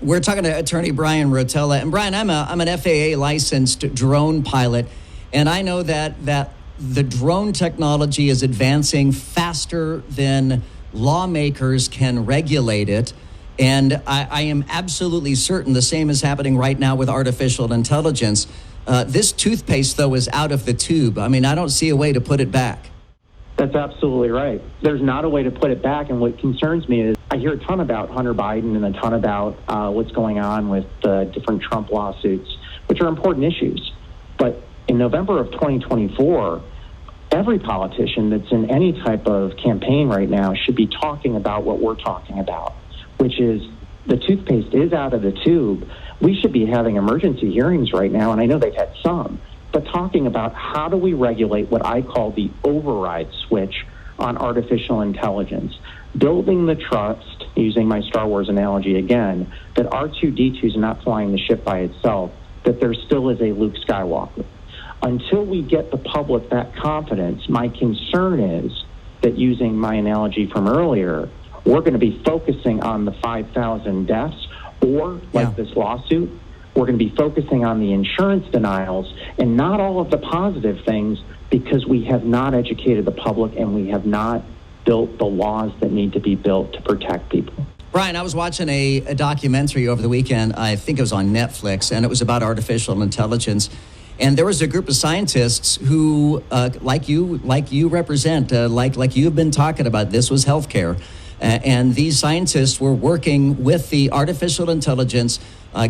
We're talking to attorney Bryan Rotella. And Bryan, I'm an FAA licensed drone pilot, and I know that the drone technology is advancing faster than lawmakers can regulate it. And I am absolutely certain the same is happening right now with artificial intelligence. This toothpaste, though, is out of the tube. I mean, I don't see a way to put it back. That's absolutely right. There's not a way to put it back. And what concerns me is I hear a ton about Hunter Biden and a ton about what's going on with the different Trump lawsuits, which are important issues. But in November of 2024, every politician that's in any type of campaign right now should be talking about what we're talking about, which is the toothpaste is out of the tube. We should be having emergency hearings right now, and I know they've had some, but talking about how do we regulate what I call the override switch on artificial intelligence, building the trust, using my Star Wars analogy again, that R2-D2 is not flying the ship by itself, that there still is a Luke Skywalker. Until we get the public that confidence, my concern is that, using my analogy from earlier, we're going to be focusing on the 5,000 deaths, or like this lawsuit, we're going to be focusing on the insurance denials and not all of the positive things, because we have not educated the public and we have not built the laws that need to be built to protect people. Bryan, I was watching a documentary over the weekend. I think it was on Netflix, and it was about artificial intelligence. And there was a group of scientists who, like you represent, like you've been talking about. This was healthcare. And these scientists were working with the artificial intelligence,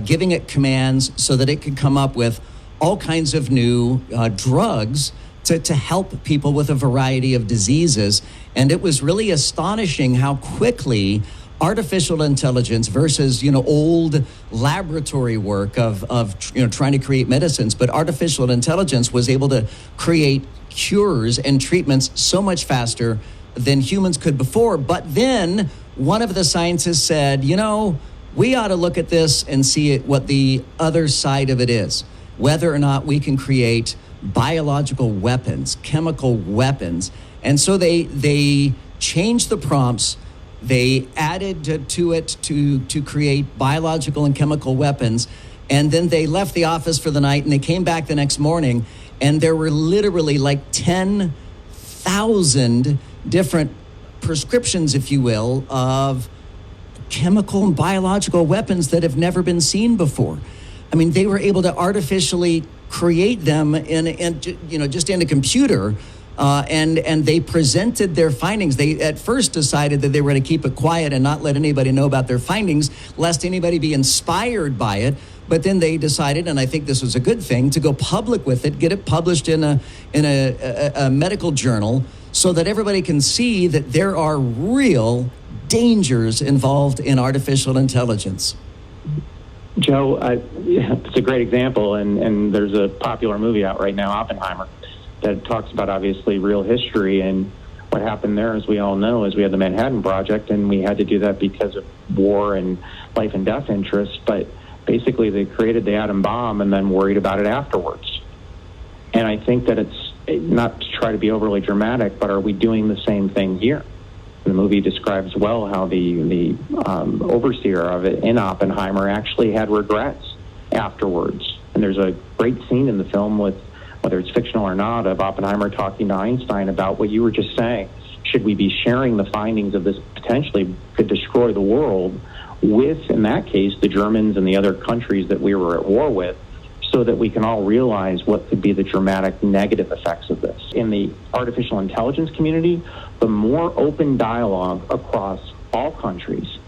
giving it commands so that it could come up with all kinds of new drugs to help people with a variety of diseases. And it was really astonishing how quickly artificial intelligence versus, old laboratory work of trying to create medicines, but artificial intelligence was able to create cures and treatments so much faster than humans could before. But then one of the scientists said, we ought to look at this and see what the other side of it is, whether or not we can create biological weapons, chemical weapons. And so they changed the prompts. They added to it to create biological and chemical weapons. And then they left the office for the night, and they came back the next morning, and there were literally like 10,000 different prescriptions, if you will, of chemical and biological weapons that have never been seen before. I mean, they were able to artificially create them just in a computer, and they presented their findings. They at first decided that they were going to keep it quiet and not let anybody know about their findings, lest anybody be inspired by it. But then they decided, and I think this was a good thing, to go public with it, get it published in a medical journal, so that everybody can see that there are real dangers involved in artificial intelligence. Joe, it's a great example, and there's a popular movie out right now, Oppenheimer, that talks about, obviously, real history. And what happened there, as we all know, is we had the Manhattan Project, and we had to do that because of war and life and death interests. But basically, they created the atom bomb and then worried about it afterwards. And I think that it's not to try to be overly dramatic, but are we doing the same thing here? The movie describes well how the overseer of it in Oppenheimer actually had regrets afterwards. And there's a great scene in the film, with whether it's fictional or not, of Oppenheimer talking to Einstein about what you were just saying. Should we be sharing the findings of this potentially could destroy the world with, in that case, the Germans and the other countries that we were at war with, so that we can all realize what could be the dramatic negative effects of this. In the artificial intelligence community, the more open dialogue across all countries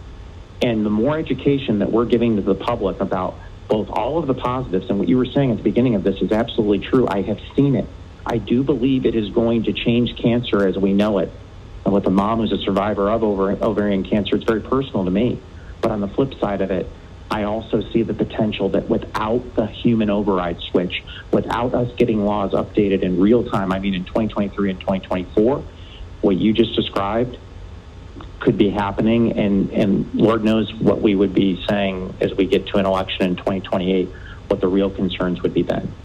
and the more education that we're giving to the public about both all of the positives, and what you were saying at the beginning of this is absolutely true. I have seen it. I do believe it is going to change cancer as we know it. And with a mom who's a survivor of ovarian cancer, it's very personal to me. But on the flip side of it, I also see the potential that without the human override switch, without us getting laws updated in real time, I mean in 2023 and 2024, what you just described could be happening, and Lord knows what we would be saying as we get to an election in 2028, what the real concerns would be then.